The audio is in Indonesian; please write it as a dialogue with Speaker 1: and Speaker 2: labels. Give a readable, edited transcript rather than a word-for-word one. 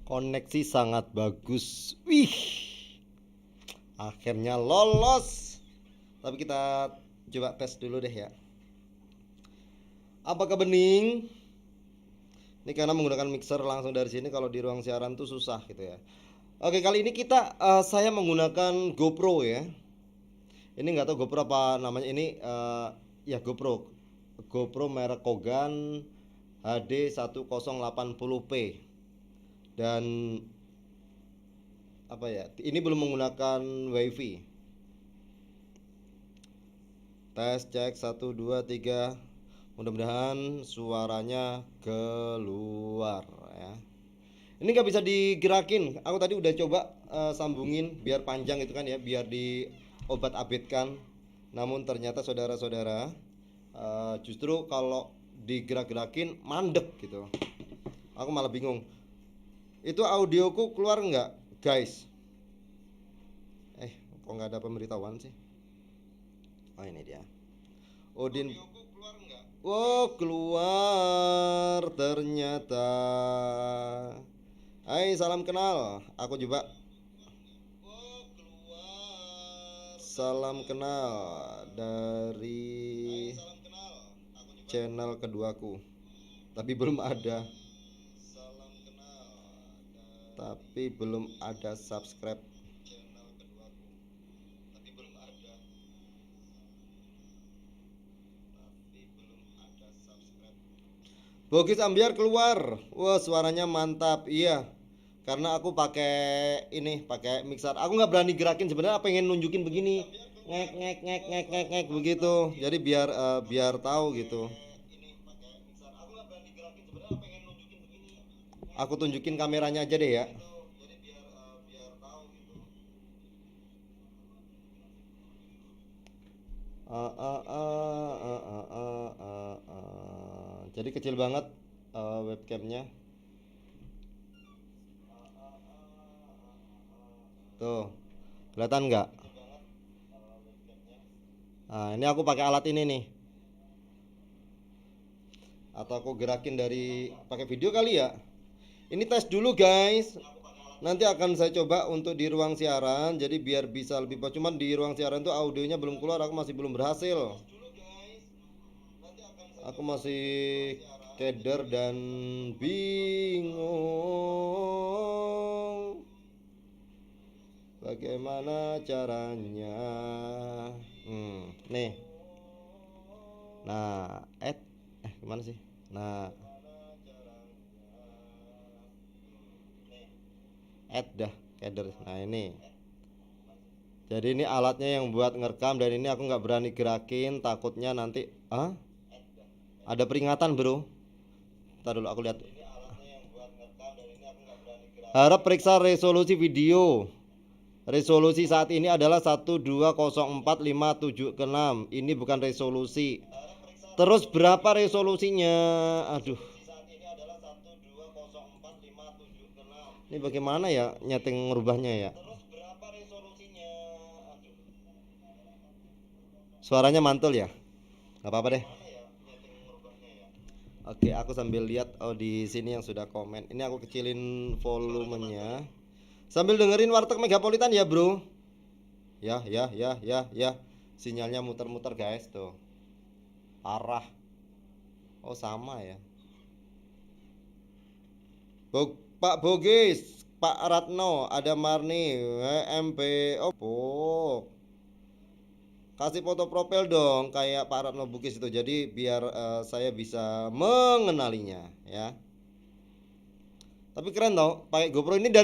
Speaker 1: Koneksi sangat bagus. Wih, akhirnya lolos. Tapi kita coba tes dulu deh ya. Apakah bening? Ini karena menggunakan mixer langsung dari sini. Kalau di ruang siaran tuh susah gitu ya. Oke, kali ini saya menggunakan GoPro ya. Ini nggak tahu GoPro apa namanya. Ini ya GoPro. GoPro merek Kogan HD 1080p. Dan apa ya? Ini belum menggunakan WiFi. Tes cek 1 2 3. Mudah-mudahan suaranya keluar ya. Ini nggak bisa digerakin. Aku tadi udah coba sambungin biar panjang itu kan ya, biar di obat abetkan. Namun ternyata saudara-saudara justru kalau digerak-gerakin mandek gitu. Aku malah bingung. Itu audioku keluar nggak, guys? Kok nggak ada pemberitahuan sih? Oh ini dia. Odin. Oh keluar ternyata. Hai salam kenal. Aku coba. Salam kenal dari channel keduaku. Tapi belum ada. Tapi belum ada subscribe. Bogis Ambiar keluar. Wah, suaranya mantap. Iya. Karena aku pakai mixer. Aku nggak berani gerakin sebenarnya, pengen nunjukin begini. Ngek ngek ngek ngek ngek ngek begitu. Jadi biar tahu gitu. Aku tunjukin kameranya aja deh ya. Jadi kecil banget webcamnya. Tuh, kelihatan nggak? Nah, ini aku pakai alat ini nih. Atau aku gerakin dari pakai video kali ya. Ini tes dulu guys. Nanti akan saya coba untuk di ruang siaran. Jadi biar bisa lebih bagus. Cuman di ruang siaran tuh audionya belum keluar. Aku masih belum berhasil. Aku masih keder dan bingung bagaimana caranya. Nih. Nah, gimana sih? Nah, dah keder. Nah ini. Jadi ini alatnya yang buat ngerekam dan ini aku nggak berani gerakin, takutnya nanti ada peringatan bro. Ntar dulu aku lihat. Harap periksa resolusi video. Resolusi saat ini adalah 12045766. Ini bukan resolusi. Terus berapa resolusinya? Aduh. Ini bagaimana ya nyeting ngerubahnya ya? Suaranya mantul ya? Gak apa-apa deh. Oke, aku sambil lihat di sini yang sudah komen. Ini aku kecilin volumenya. Sambil dengerin Warteg Megapolitan ya, Bro. Ya. Sinyalnya muter-muter, guys, tuh. Arah. Oh, sama ya. Pak Bogis, Pak Ratno, ada Marni, WMP. Oh. Kasih foto profil dong kayak Pak Ratno Bugis itu. Jadi biar saya bisa mengenalinya ya. Tapi keren tau pakai GoPro ini dari